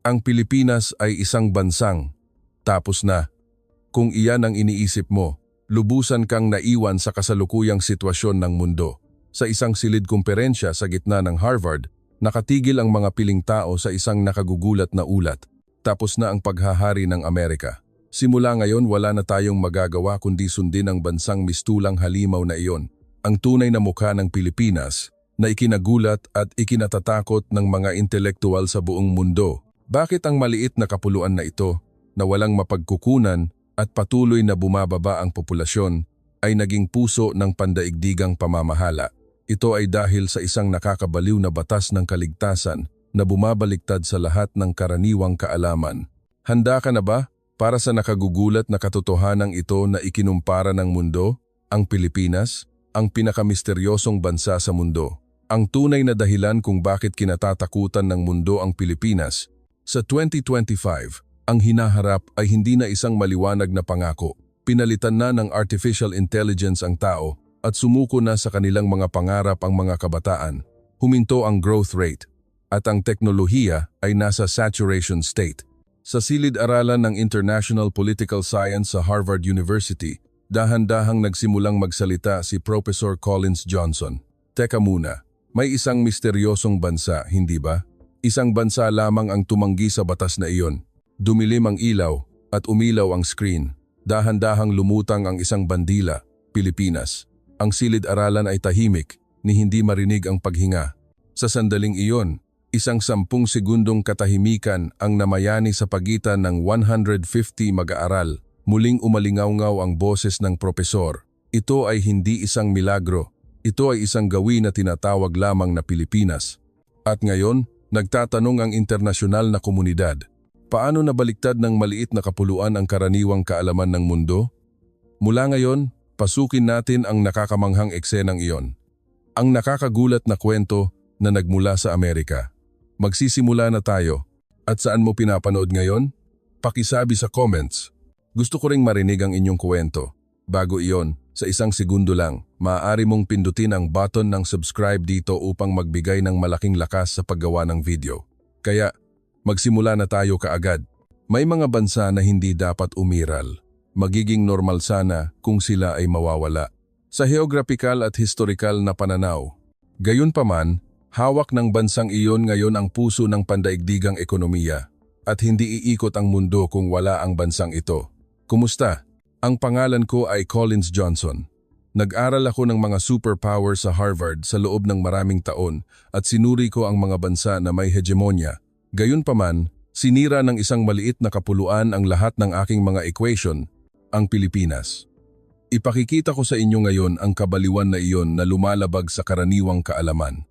Ang Pilipinas ay isang bansang. Tapos na. Kung iyan ang iniisip mo, lubusan kang naiwan sa kasalukuyang sitwasyon ng mundo. Sa isang silid kumperensya sa gitna ng Harvard, nakatigil ang mga piling tao sa isang nakagugulat na ulat. Tapos na ang paghahari ng Amerika. Simula ngayon wala na tayong magagawa kundi sundin ang bansang mistulang halimaw na iyon. Ang tunay na mukha ng Pilipinas na ikinagulat at ikinatatakot ng mga intelektual sa buong mundo. Bakit ang maliit na kapuluan na ito, na walang mapagkukunan at patuloy na bumababa ang populasyon, ay naging puso ng pandaigdigang pamamahala? Ito ay dahil sa isang nakakabaliw na batas ng kaligtasan na bumabaliktad sa lahat ng karaniwang kaalaman. Handa ka na ba para sa nakagugulat na katotohanan ito na ikinumpara ng mundo? Ang Pilipinas, ang pinakamisteryosong bansa sa mundo. Ang tunay na dahilan kung bakit kinatatakutan ng mundo ang Pilipinas. Sa 2025, ang hinaharap ay hindi na isang maliwanag na pangako. Pinalitan na ng artificial intelligence ang tao at sumuko na sa kanilang mga pangarap ang mga kabataan. Huminto ang growth rate at ang teknolohiya ay nasa saturation state. Sa silid-aralan ng International Political Science sa Harvard University, dahan-dahang nagsimulang magsalita si Professor Collins Johnson. Teka muna, may isang misteryosong bansa, hindi ba? Isang bansa lamang ang tumanggi sa batas na iyon. Dumilim ang ilaw at umilaw ang screen. Dahan-dahang lumutang ang isang bandila, Pilipinas. Ang silid-aralan ay tahimik, ni hindi marinig ang paghinga. Sa sandaling iyon, isang 10 segundong katahimikan ang namayani sa pagitan ng 150 mag-aaral. Muling umalingaw-ngaw ang boses ng propesor. Ito ay hindi isang milagro. Ito ay isang gawin na tinatawag lamang na Pilipinas. At ngayon, nagtatanong ang internasyonal na komunidad. Paano nabaliktad ng maliit na kapuluan ang karaniwang kaalaman ng mundo? Mula ngayon, pasukin natin ang nakakamanghang eksenang iyon. Ang nakakagulat na kwento na nagmula sa Amerika. Magsisimula na tayo. At saan mo pinapanood ngayon? Pakisabi sa comments. Gusto ko ring marinig ang inyong kwento. Bago iyon, sa 1 segundo lang, maaari mong pindutin ang button ng subscribe dito upang magbigay ng malaking lakas sa paggawa ng video. Kaya, magsimula na tayo kaagad. May mga bansa na hindi dapat umiral. Magiging normal sana kung sila ay mawawala. Sa geographical at historical na pananaw. Gayunpaman, hawak ng bansang iyon ngayon ang puso ng pandaigdigang ekonomiya. At hindi iikot ang mundo kung wala ang bansang ito. Kumusta? Ang pangalan ko ay Collins Johnson. Nag-aral ako ng mga superpower sa Harvard sa loob ng maraming taon at sinuri ko ang mga bansa na may hegemonya. Gayunpaman, sinira ng isang maliit na kapuluan ang lahat ng aking mga equation, ang Pilipinas. Ipakikita ko sa inyo ngayon ang kabaliwan na iyon na lumalabag sa karaniwang kaalaman.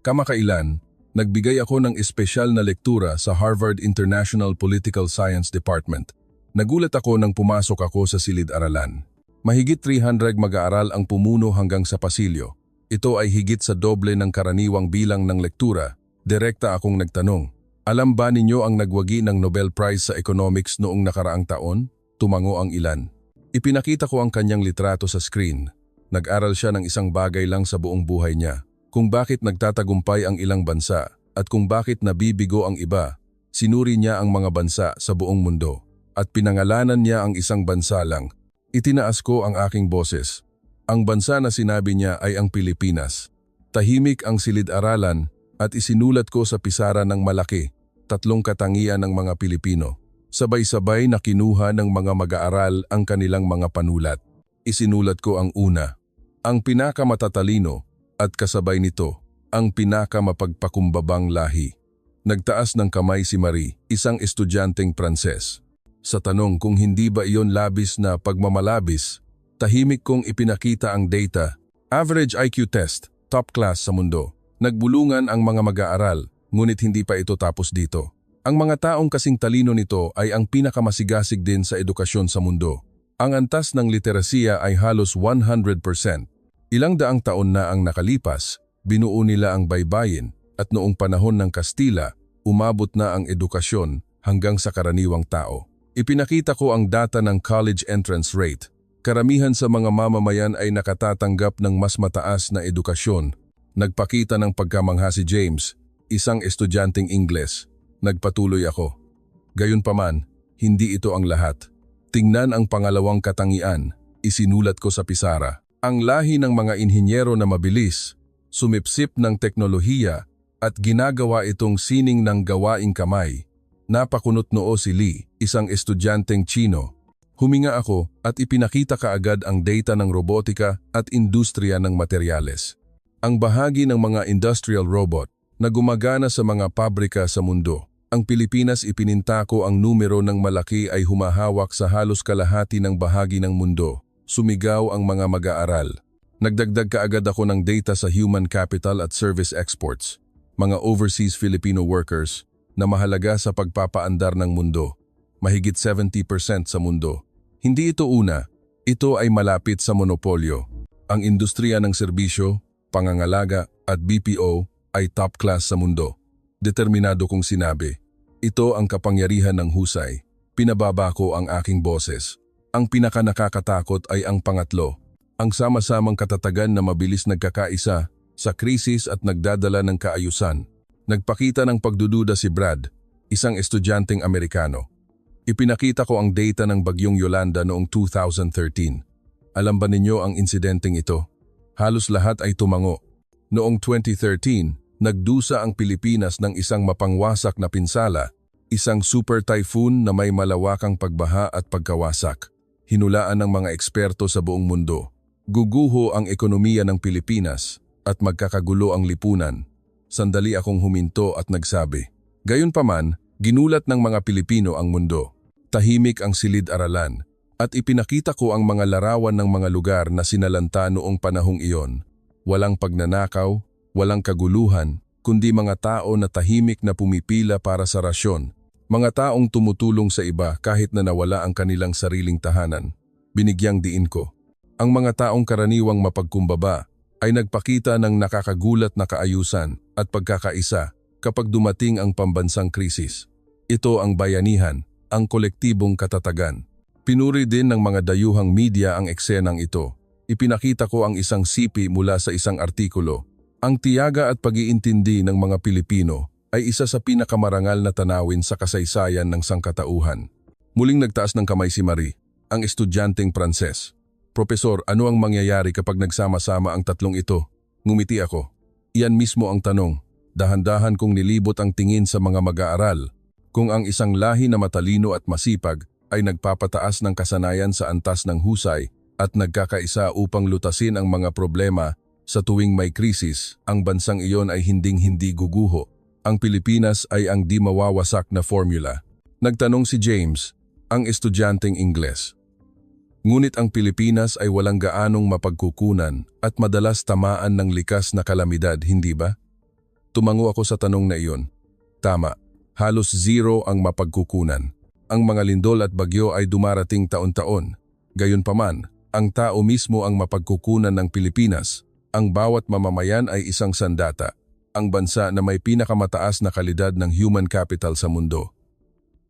Kamakailan, nagbigay ako ng espesyal na lektura sa Harvard International Political Science Department. Nagulat ako nang pumasok ako sa silid-aralan. Mahigit 300 mag-aaral ang pumuno hanggang sa pasilyo. Ito ay higit sa doble ng karaniwang bilang ng lektura. Direkta akong nagtanong, alam ba ninyo ang nagwagi ng Nobel Prize sa Economics noong nakaraang taon? Tumango ang ilan. Ipinakita ko ang kanyang litrato sa screen. Nag-aral siya ng isang bagay lang sa buong buhay niya. Kung bakit nagtatagumpay ang ilang bansa at kung bakit nabibigo ang iba. Sinuri niya ang mga bansa sa buong mundo. At pinangalanan niya ang isang bansa lang. Itinaas ko ang aking boses. Ang bansa na sinabi niya ay ang Pilipinas. Tahimik ang silid-aralan at isinulat ko sa pisara ng malaki, 3 katangian ng mga Pilipino. Sabay-sabay na kinuha ng mga mag-aaral ang kanilang mga panulat. Isinulat ko ang una, ang pinakamatatalino at kasabay nito, ang pinakamapagpakumbabang lahi. Nagtaas ng kamay si Marie, isang estudyanteng Pranses. Sa tanong kung hindi ba iyon labis na pagmamalabis, tahimik kong ipinakita ang data. Average IQ test, top class sa mundo. Nagbulungan ang mga mag-aaral, ngunit hindi pa ito tapos dito. Ang mga taong kasing talino nito ay ang pinakamasigasig din sa edukasyon sa mundo. Ang antas ng literasiya ay halos 100%. Ilang daang taon na ang nakalipas, binuo nila ang baybayin at noong panahon ng Kastila, umabot na ang edukasyon hanggang sa karaniwang tao. Ipinakita ko ang data ng college entrance rate. Karamihan sa mga mamamayan ay nakatatanggap ng mas mataas na edukasyon. Nagpakita ng pagkamangha si James, isang estudyanteng Ingles. Nagpatuloy ako. Gayunpaman, hindi ito ang lahat. Tingnan ang pangalawang katangian, isinulat ko sa pisara. Ang lahi ng mga inhinyero na mabilis, sumipsip ng teknolohiya at ginagawa itong sining ng gawaing kamay. Napakunot noo si Lee, isang estudyanteng Chino. Huminga ako at ipinakita kaagad ang data ng robotika at industriya ng materyales. Ang bahagi ng mga industrial robot na gumagana sa mga pabrika sa mundo. Ang Pilipinas ipininta ko ang numero ng malaki ay humahawak sa halos kalahati ng bahagi ng mundo. Sumigaw ang mga mag-aaral. Nagdagdag kaagad ako ng data sa human capital at service exports, mga overseas Filipino workers na mahalaga sa pagpapaandar ng mundo. Mahigit 70% sa mundo. Hindi ito una, ito ay malapit sa monopolyo. Ang industriya ng serbisyo, pangangalaga at BPO ay top class sa mundo. Determinado kong sinabi, ito ang kapangyarihan ng husay. Pinababa ko ang aking boses. Ang pinakanakakatakot ay ang pangatlo, ang sama-samang katatagan na mabilis nagkakaisa sa krisis at nagdadala ng kaayusan. Nagpakita ng pagdududa si Brad, isang estudyanteng Amerikano. Ipinakita ko ang data ng bagyong Yolanda noong 2013. Alam ba ninyo ang insidenteng ito? Halos lahat ay tumango. Noong 2013, nagdusa ang Pilipinas ng isang mapangwasak na pinsala, isang super typhoon na may malawakang pagbaha at pagkawasak. Hinulaan ng mga eksperto sa buong mundo. Guguho ang ekonomiya ng Pilipinas at magkakagulo ang lipunan. Sandali akong huminto at nagsabi. Gayunpaman, ginulat ng mga Pilipino ang mundo. Tahimik ang silid-aralan at ipinakita ko ang mga larawan ng mga lugar na sinalanta noong panahong iyon. Walang pagnanakaw, walang kaguluhan, kundi mga tao na tahimik na pumipila para sa rasyon. Mga taong tumutulong sa iba kahit na nawala ang kanilang sariling tahanan. Binigyang diin ko. Ang mga taong karaniwang mapagkumbaba ay nagpakita ng nakakagulat na kaayusan at pagkakaisa kapag dumating ang pambansang krisis. Ito ang bayanihan, ang kolektibong katatagan. Pinuri din ng mga dayuhang media ang eksenang ito. Ipinakita ko ang isang sipi mula sa isang artikulo. Ang tiyaga at pag-iintindi ng mga Pilipino ay isa sa pinakamarangal na tanawin sa kasaysayan ng sangkatauhan. Muling nagtaas ng kamay si Marie, ang estudyanteng Pranses. Profesor, ano ang mangyayari kapag nagsama-sama ang tatlong ito? Ngumiti ako. Iyan mismo ang tanong. Dahan-dahan kong nilibot ang tingin sa mga mag-aaral. Kung ang isang lahi na matalino at masipag ay nagpapataas ng kasanayan sa antas ng husay at nagkakaisa upang lutasin ang mga problema sa tuwing may krisis, ang bansang iyon ay hinding-hindi guguho. Ang Pilipinas ay ang di mawawasak na formula. Nagtanong si James, ang estudyanteng Ingles. Ngunit ang Pilipinas ay walang gaanong mapagkukunan at madalas tamaan ng likas na kalamidad, hindi ba? Tumango ako sa tanong na iyon. Tama, halos zero ang mapagkukunan. Ang mga lindol at bagyo ay dumarating taon-taon. Gayunpaman, ang tao mismo ang mapagkukunan ng Pilipinas. Ang bawat mamamayan ay isang sandata, ang bansa na may pinakamataas na kalidad ng human capital sa mundo.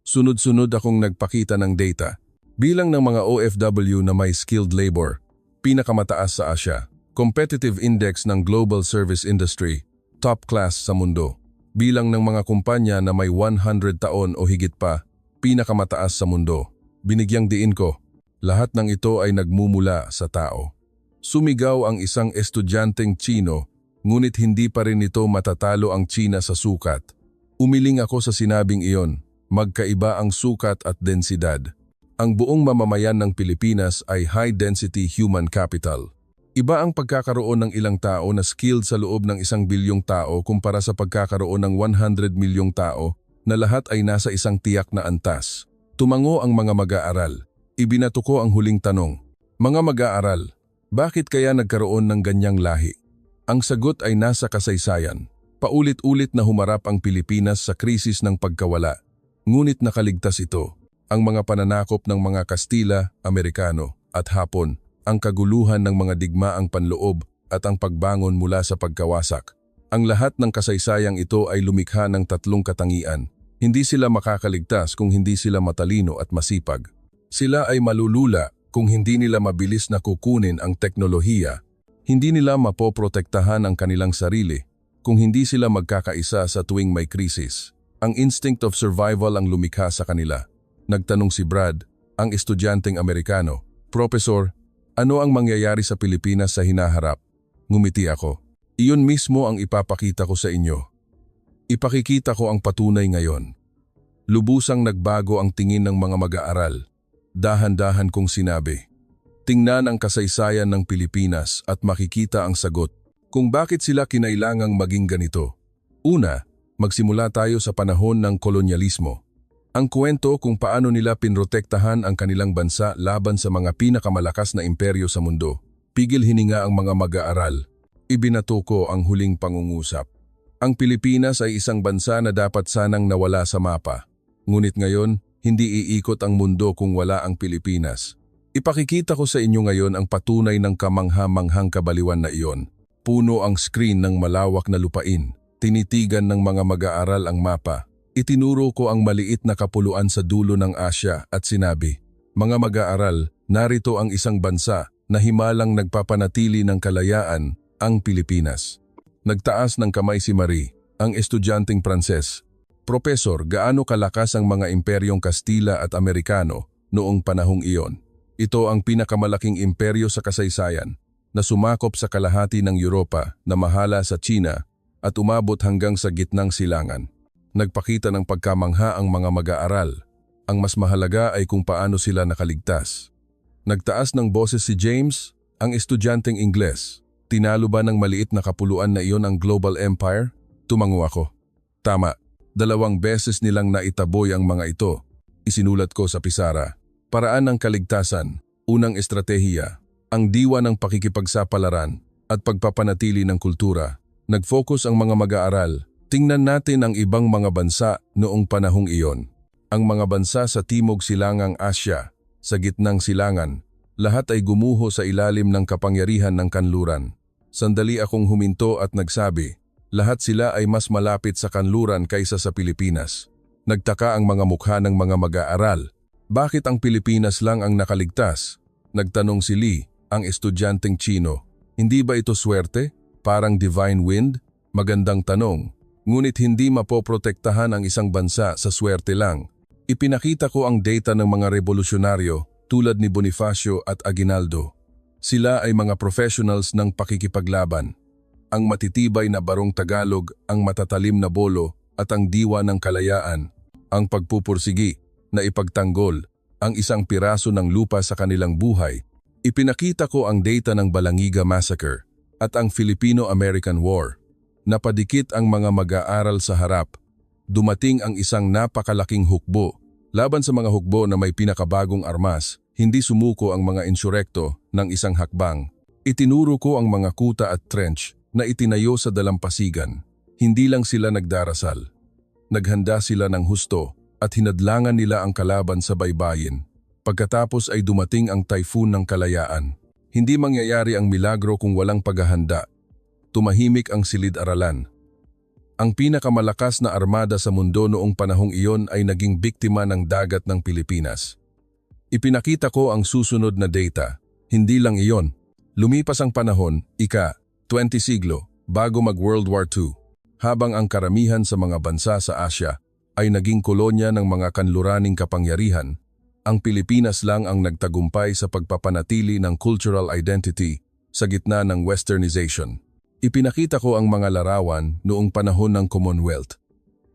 Sunod-sunod akong nagpakita ng data. Bilang ng mga OFW na may skilled labor, pinakamataas sa Asia. Competitive Index ng Global Service Industry, top class sa mundo. Bilang ng mga kumpanya na may 100 taon o higit pa, pinakamataas sa mundo. Binigyang diin ko, lahat ng ito ay nagmumula sa tao. Sumigaw ang isang estudyanteng Chino, ngunit hindi pa rin ito matatalo ang China sa sukat. Umiling ako sa sinabing iyon, magkaiba ang sukat at densidad. Ang buong mamamayan ng Pilipinas ay high-density human capital. Iba ang pagkakaroon ng ilang tao na skilled sa loob ng 1 bilyong tao kumpara sa pagkakaroon ng 100 milyong tao na lahat ay nasa isang tiyak na antas. Tumango ang mga mag-aaral. Ibinato ko ang huling tanong. Mga mag-aaral, bakit kaya nagkaroon ng ganyang lahi? Ang sagot ay nasa kasaysayan. Paulit-ulit na humarap ang Pilipinas sa krisis ng pagkawala. Ngunit nakaligtas ito. Ang mga pananakop ng mga Kastila, Amerikano at Hapon, ang kaguluhan ng mga digmaang panloob at ang pagbangon mula sa pagkawasak. Ang lahat ng kasaysayang ito ay lumikha ng tatlong katangian. Hindi sila makakaligtas kung hindi sila matalino at masipag. Sila ay malulula kung hindi nila mabilis na kukunin ang teknolohiya. Hindi nila mapoprotektahan ang kanilang sarili kung hindi sila magkakaisa sa tuwing may krisis. Ang instinct of survival ang lumikha sa kanila. Nagtanong si Brad, ang estudyanteng Amerikano, "Professor, ano ang mangyayari sa Pilipinas sa hinaharap?" Ngumiti ako. "Iyon mismo ang ipapakita ko sa inyo. Ipakikita ko ang patunay ngayon." Lubusang nagbago ang tingin ng mga mag-aaral. Dahan-dahan kong sinabi, "Tingnan ang kasaysayan ng Pilipinas at makikita ang sagot kung bakit sila kinailangang maging ganito." Una, magsimula tayo sa panahon ng kolonyalismo. Ang kwento kung paano nila pinrotektahan ang kanilang bansa laban sa mga pinakamalakas na imperyo sa mundo. Pigil hininga ang mga mag-aaral. Ibinato ko ang huling pangungusap. Ang Pilipinas ay isang bansa na dapat sanang nawala sa mapa. Ngunit ngayon, hindi iikot ang mundo kung wala ang Pilipinas. Ipakikita ko sa inyo ngayon ang patunay ng kamangha-manghang kabaliwan na iyon. Puno ang screen ng malawak na lupain. Tinitigan ng mga mag-aaral ang mapa. Itinuro ko ang maliit na kapuluan sa dulo ng Asya at sinabi, "Mga mag-aaral, narito ang isang bansa na himalang nagpapanatili ng kalayaan, ang Pilipinas." Nagtaas ng kamay si Marie, ang estudyanteng Pranses. "Profesor, gaano kalakas ang mga imperyong Kastila at Amerikano noong panahong iyon? Ito ang pinakamalaking imperyo sa kasaysayan na sumakop sa kalahati ng Europa na mahala sa China at umabot hanggang sa gitnang silangan." Nagpakita ng pagkamangha ang mga mag-aaral. Ang mas mahalaga ay kung paano sila nakaligtas. Nagtaas ng boses si James, ang estudyanteng Ingles. "Tinalo ba ng maliit na kapuluan na iyon ang global empire?" Tumango ako. "Tama, 2 beses nilang naitaboy ang mga ito." Isinulat ko sa pisara. Paraan ng kaligtasan, unang estratehiya, ang diwa ng pakikipagsapalaran at pagpapanatili ng kultura. Nag-focus ang mga mag-aaral. Tingnan natin ang ibang mga bansa noong panahong iyon. Ang mga bansa sa Timog Silangang Asya, sa gitnang silangan, lahat ay gumuho sa ilalim ng kapangyarihan ng kanluran. Sandali akong huminto at nagsabi, lahat sila ay mas malapit sa kanluran kaysa sa Pilipinas. Nagtaka ang mga mukha ng mga mag-aaral. Bakit ang Pilipinas lang ang nakaligtas? Nagtanong si Lee, ang estudyanteng Chino. Hindi ba ito swerte? Parang divine wind? Magandang tanong. Ngunit hindi mapoprotektahan ang isang bansa sa swerte lang. Ipinakita ko ang data ng mga revolusyonaryo tulad ni Bonifacio at Aguinaldo. Sila ay mga professionals ng pakikipaglaban. Ang matitibay na barong Tagalog, ang matatalim na bolo at ang diwa ng kalayaan. Ang pagpupursigi na ipagtanggol ang isang piraso ng lupa sa kanilang buhay. Ipinakita ko ang data ng Balangiga Massacre at ang Filipino-American War. Napadikit ang mga mag-aaral sa harap. Dumating ang isang napakalaking hukbo. Laban sa mga hukbo na may pinakabagong armas, hindi sumuko ang mga insurekto ng isang hakbang. Itinuro ko ang mga kuta at trench na itinayo sa dalampasigan. Hindi lang sila nagdarasal. Naghanda sila ng husto at hinadlangan nila ang kalaban sa baybayin. Pagkatapos ay dumating ang typhoon ng kalayaan. Hindi mangyayari ang milagro kung walang paghahanda. Tumahimik ang silid-aralan. Ang pinakamalakas na armada sa mundo noong panahong iyon ay naging biktima ng dagat ng Pilipinas. Ipinakita ko ang susunod na data. Hindi lang iyon. Lumipas ang panahon, 20 siglo, bago mag-World War II, habang ang karamihan sa mga bansa sa Asya ay naging kolonya ng mga kanluraning kapangyarihan, ang Pilipinas lang ang nagtagumpay sa pagpapanatili ng cultural identity sa gitna ng westernization. Ipinakita ko ang mga larawan noong panahon ng Commonwealth.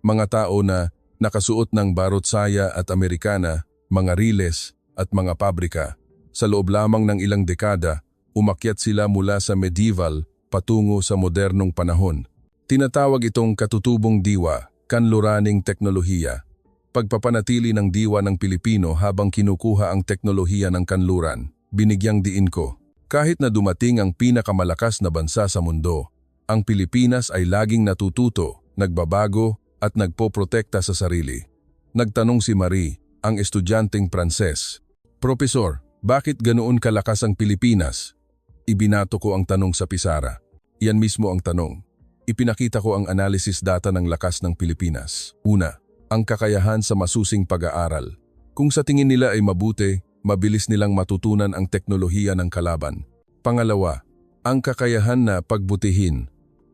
Mga tao na nakasuot ng barotsaya at Amerikana, mga riles at mga pabrika. Sa loob lamang ng ilang dekada, umakyat sila mula sa medieval patungo sa modernong panahon. Tinatawag itong katutubong diwa, kanluraning teknolohiya. Pagpapanatili ng diwa ng Pilipino habang kinukuha ang teknolohiya ng kanluran, binigyang diin ko. Kahit na dumating ang pinakamalakas na bansa sa mundo, ang Pilipinas ay laging natututo, nagbabago at nagpoprotekta sa sarili. Nagtanong si Marie, ang estudyanteng Pranses, "Profesor, bakit ganoon kalakas ang Pilipinas?" Ibinato ko ang tanong sa pisara. Iyan mismo ang tanong. Ipinakita ko ang analysis data ng lakas ng Pilipinas. Una, ang kakayahan sa masusing pag-aaral. Kung sa tingin nila ay mabuti, mabilis nilang matutunan ang teknolohiya ng kalaban. Pangalawa, ang kakayahan na pagbutihin.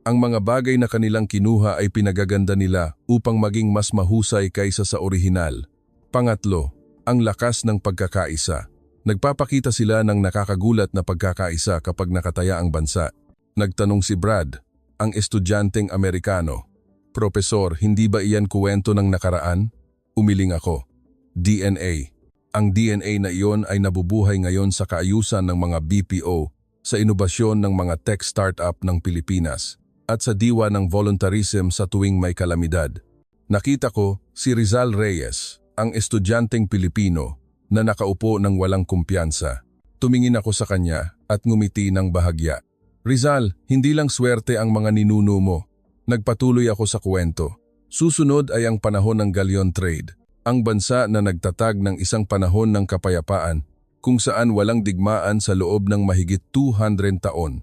Ang mga bagay na kanilang kinuha ay pinagaganda nila upang maging mas mahusay kaysa sa orihinal. Pangatlo, ang lakas ng pagkakaisa. Nagpapakita sila ng nakakagulat na pagkakaisa kapag nakataya ang bansa. Nagtanong si Brad, ang estudyanteng Amerikano, "Profesor, hindi ba iyan kuwento ng nakaraan?" Umiling ako. DNA. Ang DNA na iyon ay nabubuhay ngayon sa kaayusan ng mga BPO, sa inobasyon ng mga tech startup ng Pilipinas, at sa diwa ng voluntarism sa tuwing may kalamidad. Nakita ko si Rizal Reyes, ang estudyanteng Pilipino na nakaupo ng walang kumpiyansa. Tumingin ako sa kanya at ngumiti ng bahagya. "Rizal, hindi lang swerte ang mga ninuno mo." Nagpatuloy ako sa kwento. Susunod ay ang panahon ng galleon trade, ang bansa na nagtatag ng isang panahon ng kapayapaan kung saan walang digmaan sa loob ng mahigit 200 taon.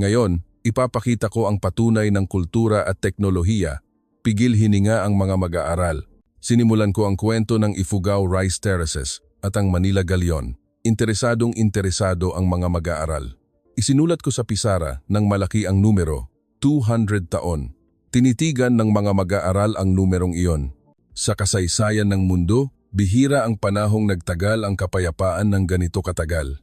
Ngayon, ipapakita ko ang patunay ng kultura at teknolohiya. Pigil hininga ang mga mag-aaral. Sinimulan ko ang kwento ng Ifugao Rice Terraces at ang Manila Galleon. Interesado ang mga mag-aaral. Isinulat ko sa pisara ng malaki ang numero, 200 taon. Tinitigan ng mga mag-aaral ang numerong iyon. Sa kasaysayan ng mundo, bihira ang panahong nagtagal ang kapayapaan ng ganito katagal.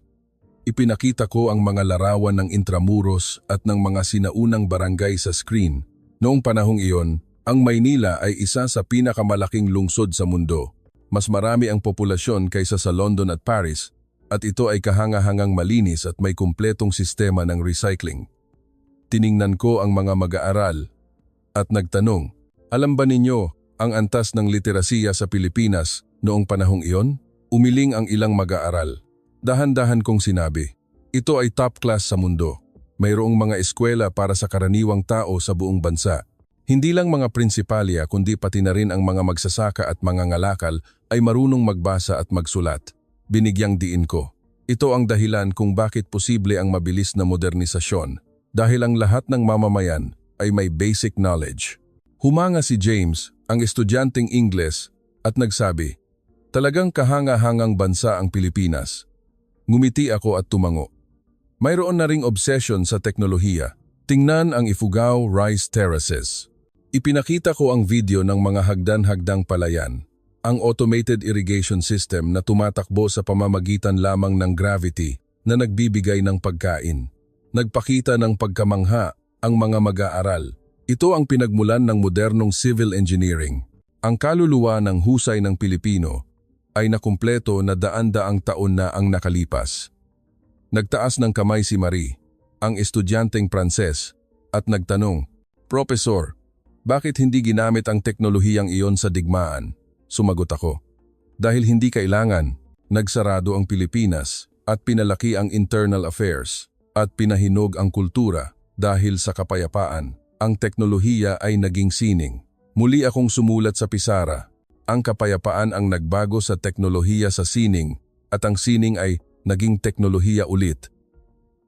Ipinakita ko ang mga larawan ng Intramuros at ng mga sinaunang barangay sa screen. Noong panahong iyon, ang Maynila ay isa sa pinakamalaking lungsod sa mundo. Mas marami ang populasyon kaysa sa London at Paris, at ito ay kahangahangang malinis at may kumpletong sistema ng recycling. Tiningnan ko ang mga mag-aaral at nagtanong, "Alam ba ninyo ang antas ng literasiya sa Pilipinas noong panahong iyon?" Umiling ang ilang mag-aaral. Dahan-dahan kong sinabi, "Ito ay top class sa mundo. Mayroong mga eskwela para sa karaniwang tao sa buong bansa. Hindi lang mga prinsipalya kundi pati na rin ang mga magsasaka at mga ngalakal ay marunong magbasa at magsulat." Binigyang diin ko. Ito ang dahilan kung bakit posible ang mabilis na modernisasyon, dahil ang lahat ng mamamayan ay may basic knowledge. Humanga si James, ang estudyanteng Ingles, at nagsabi, "Talagang kahanga-hangang bansa ang Pilipinas." Ngumiti ako at tumango. Mayroon na ring obsession sa teknolohiya. Tingnan ang Ifugao Rice Terraces. Ipinakita ko ang video ng mga hagdan-hagdang palayan, ang automated irrigation system na tumatakbo sa pamamagitan lamang ng gravity na nagbibigay ng pagkain. Nagpakita ng pagkamangha ang mga mag-aaral. Ito ang pinagmulan ng modernong civil engineering. Ang kaluluwa ng husay ng Pilipino ay nakumpleto na daan-daang taon na ang nakalipas. Nagtaas ng kamay si Marie, ang estudyanteng Pranses, at nagtanong, "Profesor, bakit hindi ginamit ang teknolohiyang iyon sa digmaan?" Sumagot ako, "Dahil hindi kailangan, nagsarado ang Pilipinas at pinalaki ang internal affairs at pinahinog ang kultura dahil sa kapayapaan. Ang teknolohiya ay naging sining." Muli akong sumulat sa pisara. Ang kapayapaan ang nagbago sa teknolohiya sa sining at ang sining ay naging teknolohiya ulit.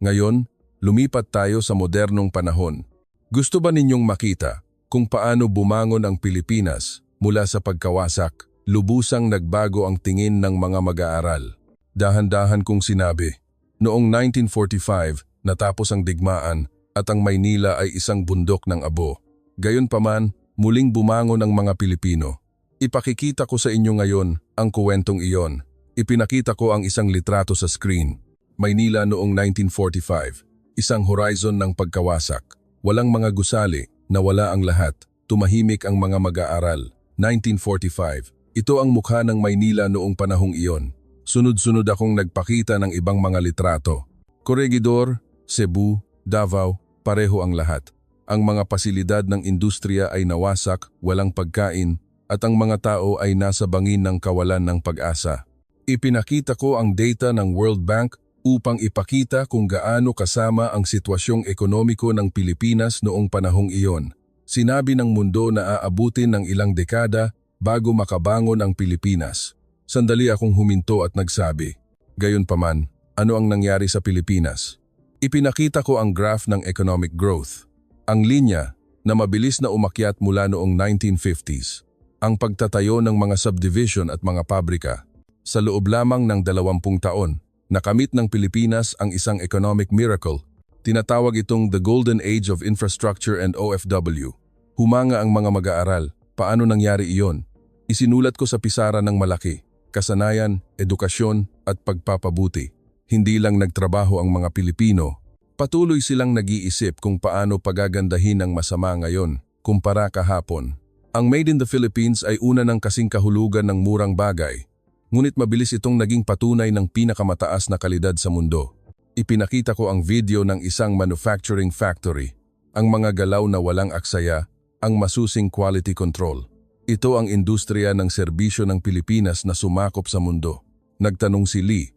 Ngayon, lumipat tayo sa modernong panahon. Gusto ba ninyong makita kung paano bumangon ang Pilipinas mula sa pagkawasak? Lubusang nagbago ang tingin ng mga mag-aaral. Dahan-dahan kong sinabi, noong 1945 natapos ang digmaan at ang Maynila ay isang bundok ng abo. Gayunpaman, muling bumangon ang mga Pilipino. Ipakikita ko sa inyo ngayon ang kuwentong iyon. Ipinakita ko ang isang litrato sa screen. Maynila noong 1945, isang horizon ng pagkawasak. Walang mga gusali, nawala ang lahat. Tumahimik ang mga mag-aaral. 1945, ito ang mukha ng Maynila noong panahong iyon. Sunod-sunod akong nagpakita ng ibang mga litrato. Corregidor, Cebu, Davao, pareho ang lahat. Ang mga pasilidad ng industriya ay nawasak, walang pagkain, at ang mga tao ay nasa bangin ng kawalan ng pag-asa. Ipinakita ko ang data ng World Bank upang ipakita kung gaano kasama ang sitwasyong ekonomiko ng Pilipinas noong panahong iyon. Sinabi ng mundo na aabutin ng ilang dekada bago makabangon ang Pilipinas. Sandali akong huminto at nagsabi, "Gayunpaman, ano ang nangyari sa Pilipinas?" Ipinakita ko ang graph ng economic growth. Ang linya na mabilis na umakyat mula noong 1950s. Ang pagtatayo ng mga subdivision at mga pabrika. Sa loob lamang ng 20 taon, nakamit ng Pilipinas ang isang economic miracle. Tinatawag itong the Golden Age of Infrastructure and OFW. Humanga ang mga mag-aaral. Paano nangyari iyon? Isinulat ko sa pisara ng malaki. Kasanayan, edukasyon at pagpapabuti. Hindi lang nagtrabaho ang mga Pilipino. Patuloy silang nag-iisip kung paano pagagandahin ang masama ngayon kumpara kahapon. Ang Made in the Philippines ay una ng kasing kahulugan ng murang bagay. Ngunit mabilis itong naging patunay ng pinakamataas na kalidad sa mundo. Ipinakita ko ang video ng isang manufacturing factory. Ang mga galaw na walang aksaya, ang masusing quality control. Ito ang industriya ng serbisyo ng Pilipinas na sumakop sa mundo. Nagtanong si Lee,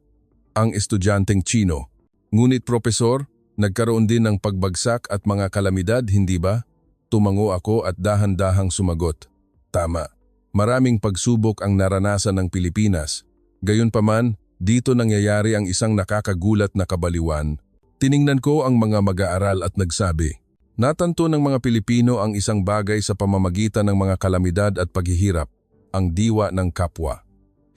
ang estudyanteng Chino. Ngunit profesor, nagkaroon din ng pagbagsak at mga kalamidad, hindi ba? Tumango ako at dahan-dahang sumagot. Tama. Maraming pagsubok ang naranasan ng Pilipinas. Gayunpaman, dito nangyayari ang isang nakakagulat na kabaliwan. Tiningnan ko ang mga mag-aaral at nagsabi, natanto ng mga Pilipino ang isang bagay sa pamamagitan ng mga kalamidad at paghihirap, ang diwa ng kapwa.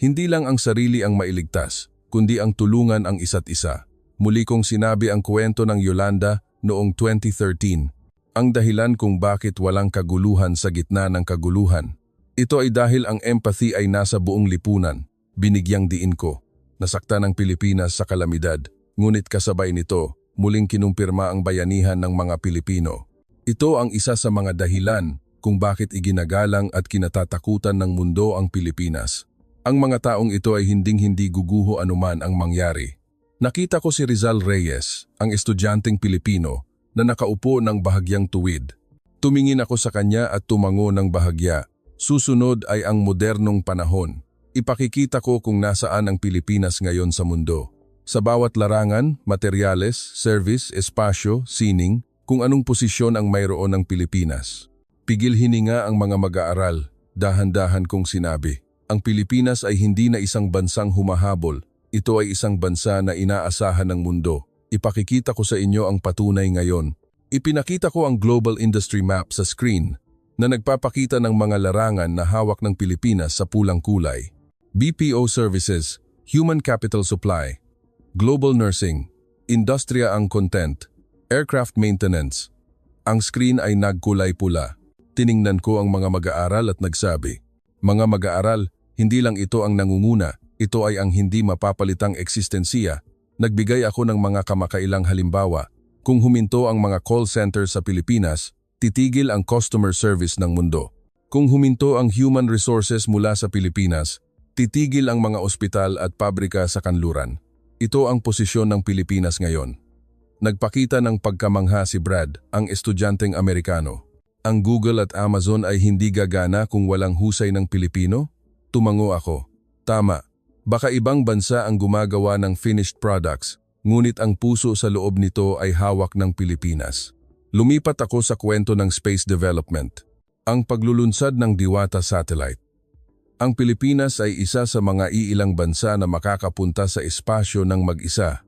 Hindi lang ang sarili ang mailigtas, kundi ang tulungan ang isa't isa. Muli kong sinabi ang kwento ng Yolanda noong 2013. Ang dahilan kung bakit walang kaguluhan sa gitna ng kaguluhan. Ito ay dahil ang empathy ay nasa buong lipunan. Binigyang diin ko. Nasaktan ang Pilipinas sa kalamidad. Ngunit kasabay nito, muling kinumpirma ang bayanihan ng mga Pilipino. Ito ang isa sa mga dahilan kung bakit iginagalang at kinatatakutan ng mundo ang Pilipinas. Ang mga taong ito ay hinding-hindi guguho anuman ang mangyari. Nakita ko si Rizal Reyes, ang estudyanteng Pilipino, na nakaupo ng bahagyang tuwid. Tumingin ako sa kanya at tumango ng bahagya. Susunod ay ang modernong panahon. Ipakikita ko kung nasaan ang Pilipinas ngayon sa mundo. Sa bawat larangan, materyales, service, espasyo, sining, kung anong posisyon ang mayroon ng Pilipinas. Pigil hininga ang mga mag-aaral. Dahan-dahan kong sinabi. Ang Pilipinas ay hindi na isang bansang humahabol. Ito ay isang bansa na inaasahan ng mundo. Ipakikita ko sa inyo ang patunay ngayon. Ipinakita ko ang Global Industry Map sa screen na nagpapakita ng mga larangan na hawak ng Pilipinas sa pulang kulay. BPO Services, Human Capital Supply, Global Nursing, Industriya ang Content, Aircraft Maintenance. Ang screen ay nagkulay pula. Tiningnan ko ang mga mag-aaral at nagsabi, mga mag-aaral, hindi lang ito ang nangunguna, ito ay ang hindi mapapalitang eksistensiya. Nagbigay ako ng mga kamakailang halimbawa. Kung huminto ang mga call centers sa Pilipinas, titigil ang customer service ng mundo. Kung huminto ang human resources mula sa Pilipinas, titigil ang mga ospital at pabrika sa kanluran. Ito ang posisyon ng Pilipinas ngayon. Nagpakita ng pagkamangha si Brad, ang estudyanteng Amerikano. Ang Google at Amazon ay hindi gagana kung walang husay ng Pilipino? Tumango ako. Tama. Baka ibang bansa ang gumagawa ng finished products, ngunit ang puso sa loob nito ay hawak ng Pilipinas. Lumipat ako sa kwento ng space development. Ang paglulunsad ng Diwata Satellite. Ang Pilipinas ay isa sa mga iilang bansa na makakapunta sa espasyo ng mag-isa.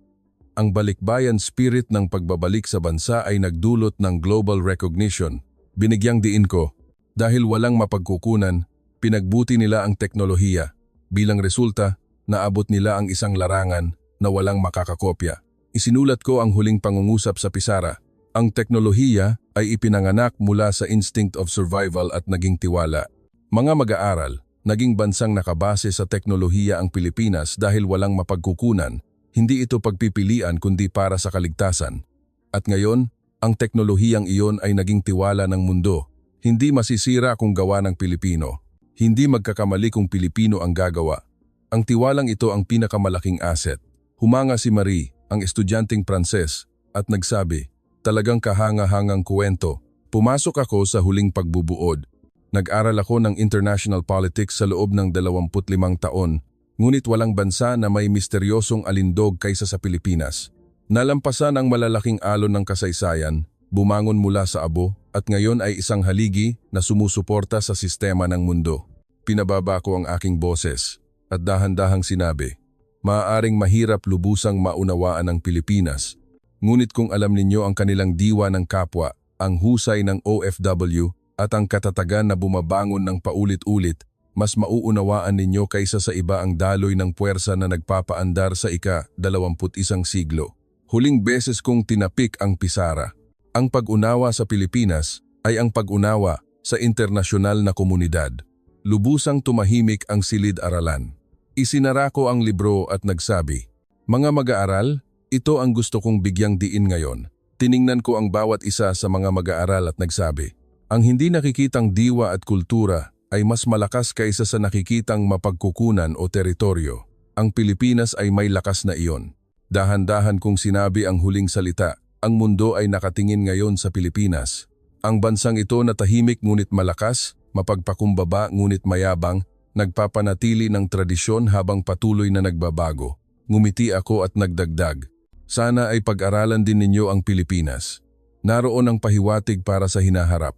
Ang balikbayan spirit ng pagbabalik sa bansa ay nagdulot ng global recognition. Binigyang diin ko, dahil walang mapagkukunan, pinagbuti nila ang teknolohiya. Bilang resulta, naabot nila ang isang larangan na walang makakakopya. Isinulat ko ang huling pangungusap sa pisara. Ang teknolohiya ay ipinanganak mula sa instinct of survival at naging tiwala. Mga mag-aaral, naging bansang nakabase sa teknolohiya ang Pilipinas dahil walang mapagkukunan, hindi ito pagpipilian kundi para sa kaligtasan. At ngayon, ang teknolohiyang iyon ay naging tiwala ng mundo. Hindi masisira kung gawa ng Pilipino. Hindi magkakamali kung Pilipino ang gagawa. Ang tiwalang ito ang pinakamalaking asset. Humanga si Marie, ang estudyanteng Pranses, at nagsabi, talagang kahanga-hangang kwento. Pumasok ako sa huling pagbubuod. Nag-aral ako ng international politics sa loob ng 25 taon, ngunit walang bansa na may misteryosong alindog kaysa sa Pilipinas. Nalampasan ang malalaking alon ng kasaysayan, bumangon mula sa abo, at ngayon ay isang haligi na sumusuporta sa sistema ng mundo. Pinababa ko ang aking boses, at dahan-dahang sinabi, maaaring mahirap lubusang maunawaan ang Pilipinas, ngunit kung alam ninyo ang kanilang diwa ng kapwa, ang husay ng OFW, at ang katatagan na bumabangon ng paulit-ulit, mas mauunawaan ninyo kaysa sa iba ang daloy ng puwersa na nagpapaandar sa ika-21 siglo. Huling beses kong tinapik ang pisara. Ang pag-unawa sa Pilipinas ay ang pag-unawa sa internasyonal na komunidad. Lubusang tumahimik ang silid-aralan. Isinara ko ang libro at nagsabi, "Mga mag-aaral, ito ang gusto kong bigyang diin ngayon." Tiningnan ko ang bawat isa sa mga mag-aaral at nagsabi, "Ang hindi nakikitang diwa at kultura ay mas malakas kaysa sa nakikitang mapagkukunan o teritoryo. Ang Pilipinas ay may lakas na iyon." Dahan-dahan kong sinabi ang huling salita, ang mundo ay nakatingin ngayon sa Pilipinas. Ang bansang ito na tahimik ngunit malakas, mapagpakumbaba ngunit mayabang, nagpapanatili ng tradisyon habang patuloy na nagbabago. Ngumiti ako at nagdagdag, "Sana ay pag-aralan din ninyo ang Pilipinas. Naroon ang pahiwatig para sa hinaharap."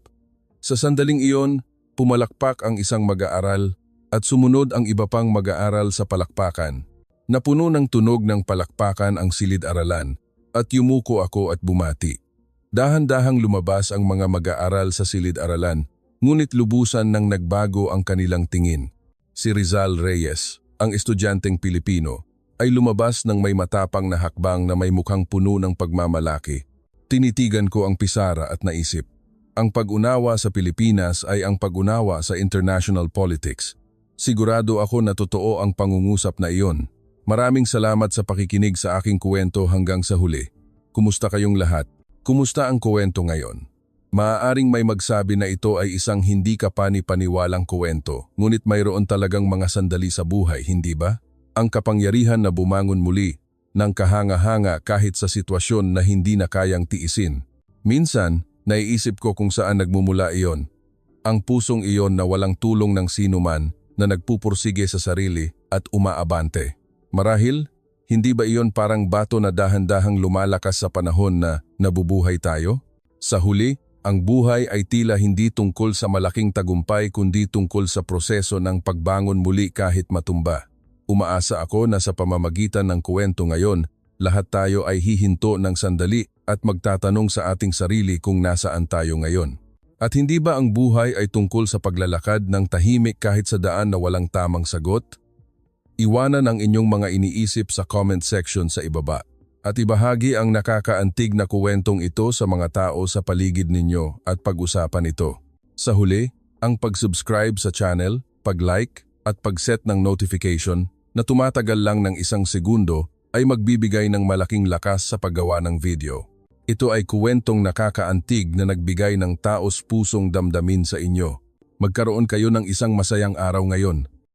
Sa sandaling iyon, pumalakpak ang isang mag-aaral at sumunod ang iba pang mag-aaral sa palakpakan. Napuno ng tunog ng palakpakan ang silid-aralan at yumuko ako at bumati. Dahan-dahang lumabas ang mga mag-aaral sa silid-aralan, ngunit lubusan nang nagbago ang kanilang tingin. Si Rizal Reyes, ang estudyanteng Pilipino, ay lumabas ng may matapang na hakbang na may mukhang puno ng pagmamalaki. Tinitigan ko ang pisara at naisip, ang pag-unawa sa Pilipinas ay ang pag-unawa sa international politics. Sigurado ako na totoo ang pangungusap na iyon. Maraming salamat sa pakikinig sa aking kuwento hanggang sa huli. Kumusta kayong lahat? Kumusta ang kuwento ngayon? Maaaring may magsabi na ito ay isang hindi kapani-paniwalang kuwento, ngunit mayroon talagang mga sandali sa buhay, hindi ba? Ang kapangyarihan na bumangon muli, ng kahanga-hanga kahit sa sitwasyon na hindi na kayang tiisin. Minsan, naiisip ko kung saan nagmumula iyon. Ang pusong iyon na walang tulong ng sinuman na nagpupursige sa sarili at umaabante. Marahil, hindi ba iyon parang bato na dahan-dahang lumalakas sa panahon na nabubuhay tayo? Sa huli, ang buhay ay tila hindi tungkol sa malaking tagumpay kundi tungkol sa proseso ng pagbangon muli kahit matumba. Umaasa ako na sa pamamagitan ng kuwento ngayon, lahat tayo ay hihinto ng sandali at magtatanong sa ating sarili kung nasaan tayo ngayon. At hindi ba ang buhay ay tungkol sa paglalakad ng tahimik kahit sa daan na walang tamang sagot? Iwanan ang inyong mga iniisip sa comment section sa ibaba at ibahagi ang nakakaantig na kuwentong ito sa mga tao sa paligid ninyo at pag-usapan ito. Sa huli, ang pag-subscribe sa channel, pag-like at pag-set ng notification na tumatagal lang ng 1 segundo ay magbibigay ng malaking lakas sa paggawa ng video. Ito ay kuwentong nakakaantig na nagbigay ng taos pusong damdamin sa inyo. Magkaroon kayo ng isang masayang araw ngayon.